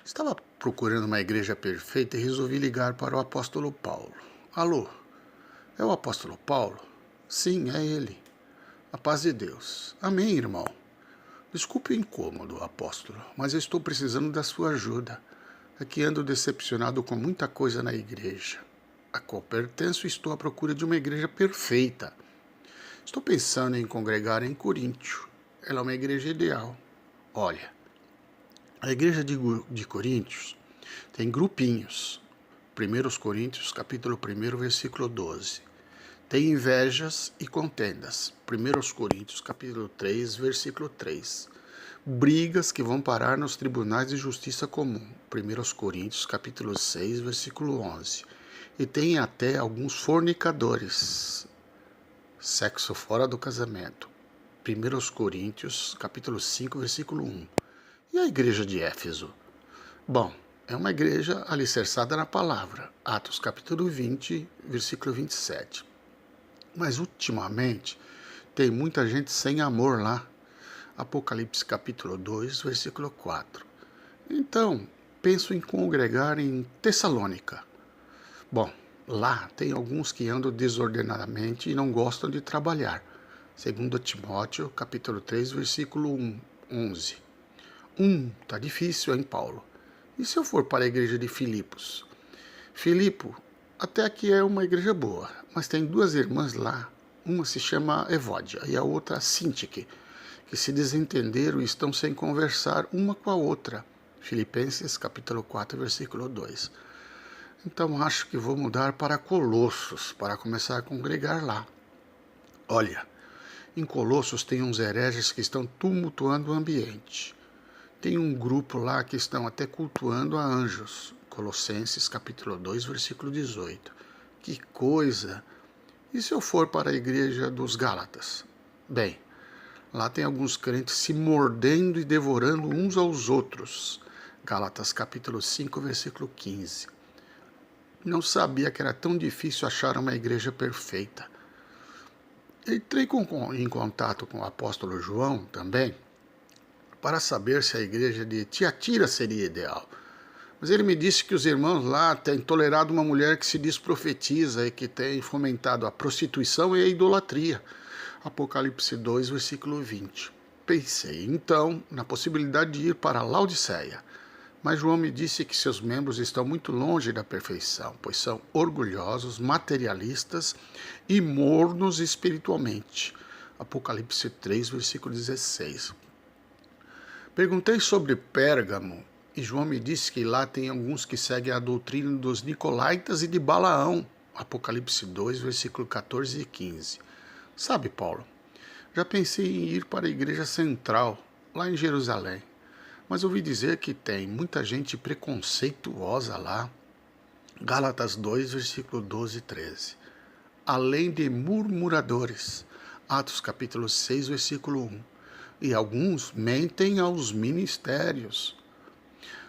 Estava procurando uma igreja perfeita e resolvi ligar para o apóstolo Paulo. Alô, é o apóstolo Paulo? Sim, é ele. A paz de Deus. Amém, irmão. Desculpe o incômodo, apóstolo, mas eu estou precisando da sua ajuda. É que ando decepcionado com muita coisa na igreja, a qual pertenço e estou à procura de uma igreja perfeita. Estou pensando em congregar em Coríntio. Ela é uma igreja ideal. Olha, a igreja de Coríntios tem grupinhos. 1 Coríntios, capítulo 1, versículo 12. Tem invejas e contendas. 1 Coríntios, capítulo 3, versículo 3. Brigas que vão parar nos tribunais de justiça comum. 1 Coríntios, capítulo 6, versículo 11. E tem até alguns fornicadores. Sexo fora do casamento. 1 Coríntios, capítulo 5, versículo 1. E a igreja de Éfeso? Bom, é uma igreja alicerçada na palavra. Atos capítulo 20, versículo 27. Mas ultimamente tem muita gente sem amor lá. Apocalipse capítulo 2, versículo 4. Então, penso em congregar em Tessalônica. Bom, lá tem alguns que andam desordenadamente e não gostam de trabalhar. 2 Timóteo capítulo 3, versículo 11. Tá difícil, hein, Paulo? E se eu for para a igreja de Filipos? Filipo, até aqui é uma igreja boa, mas tem duas irmãs lá. Uma se chama Evódia e a outra Sintique, que se desentenderam e estão sem conversar uma com a outra. Filipenses, capítulo 4, versículo 2. Então acho que vou mudar para Colossos, para começar a congregar lá. Olha, em Colossos tem uns hereges que estão tumultuando o ambiente. Tem um grupo lá que estão até cultuando a anjos. Colossenses capítulo 2, versículo 18. Que coisa! E se eu for para a igreja dos Gálatas? Bem, lá tem alguns crentes se mordendo e devorando uns aos outros. Gálatas capítulo 5, versículo 15. Não sabia que era tão difícil achar uma igreja perfeita. Entrei em contato com o apóstolo João também, para saber se a igreja de Tiatira seria ideal. Mas ele me disse que os irmãos lá têm tolerado uma mulher que se diz profetiza e que tem fomentado a prostituição e a idolatria. Apocalipse 2, versículo 20. Pensei, então, na possibilidade de ir para Laodiceia. Mas João me disse que seus membros estão muito longe da perfeição, pois são orgulhosos, materialistas e mornos espiritualmente. Apocalipse 3, versículo 16. Perguntei sobre Pérgamo e João me disse que lá tem alguns que seguem a doutrina dos Nicolaítas e de Balaão. Apocalipse 2, versículo 14 e 15. Sabe, Paulo, já pensei em ir para a igreja central, lá em Jerusalém, mas ouvi dizer que tem muita gente preconceituosa lá. Gálatas 2, versículo 12 e 13. Além de murmuradores. Atos capítulo 6, versículo 1. E alguns mentem aos ministérios,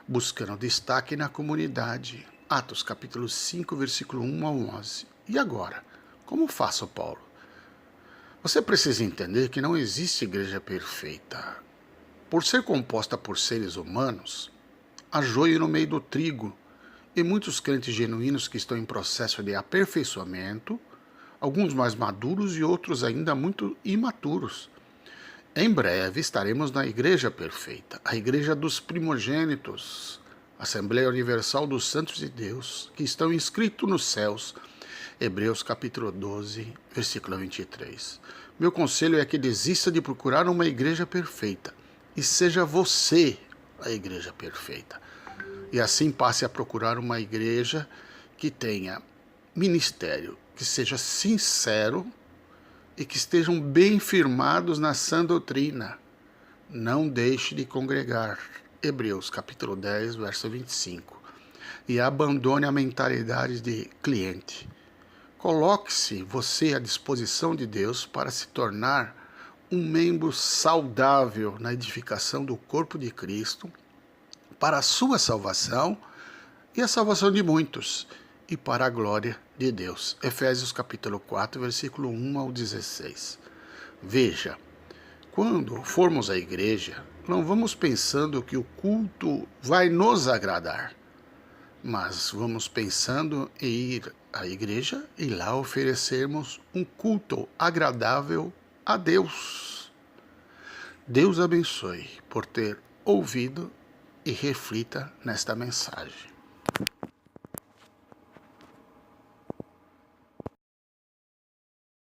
buscando destaque na comunidade. Atos capítulo 5, versículo 1 ao 11. E agora? Como faço, Paulo? Você precisa entender que não existe igreja perfeita. Por ser composta por seres humanos, há joio no meio do trigo, e muitos crentes genuínos que estão em processo de aperfeiçoamento, alguns mais maduros e outros ainda muito imaturos. Em breve estaremos na Igreja Perfeita, a Igreja dos Primogênitos, Assembleia Universal dos Santos de Deus, que estão inscritos nos céus. Hebreus capítulo 12, versículo 23. Meu conselho é que desista de procurar uma igreja perfeita e seja você a igreja perfeita. E assim passe a procurar uma igreja que tenha ministério, que seja sincero e que estejam bem firmados na sã doutrina. Não deixe de congregar. Hebreus capítulo 10, verso 25. E abandone a mentalidade de cliente. Coloque-se você à disposição de Deus para se tornar um membro saudável na edificação do corpo de Cristo, para a sua salvação e a salvação de muitos, e para a glória de Deus. Efésios capítulo 4, versículo 1 ao 16. Veja, quando formos à igreja, não vamos pensando que o culto vai nos agradar, mas vamos pensando em ir à igreja e lá oferecermos um culto agradável a Deus. Deus abençoe por ter ouvido e reflita nesta mensagem.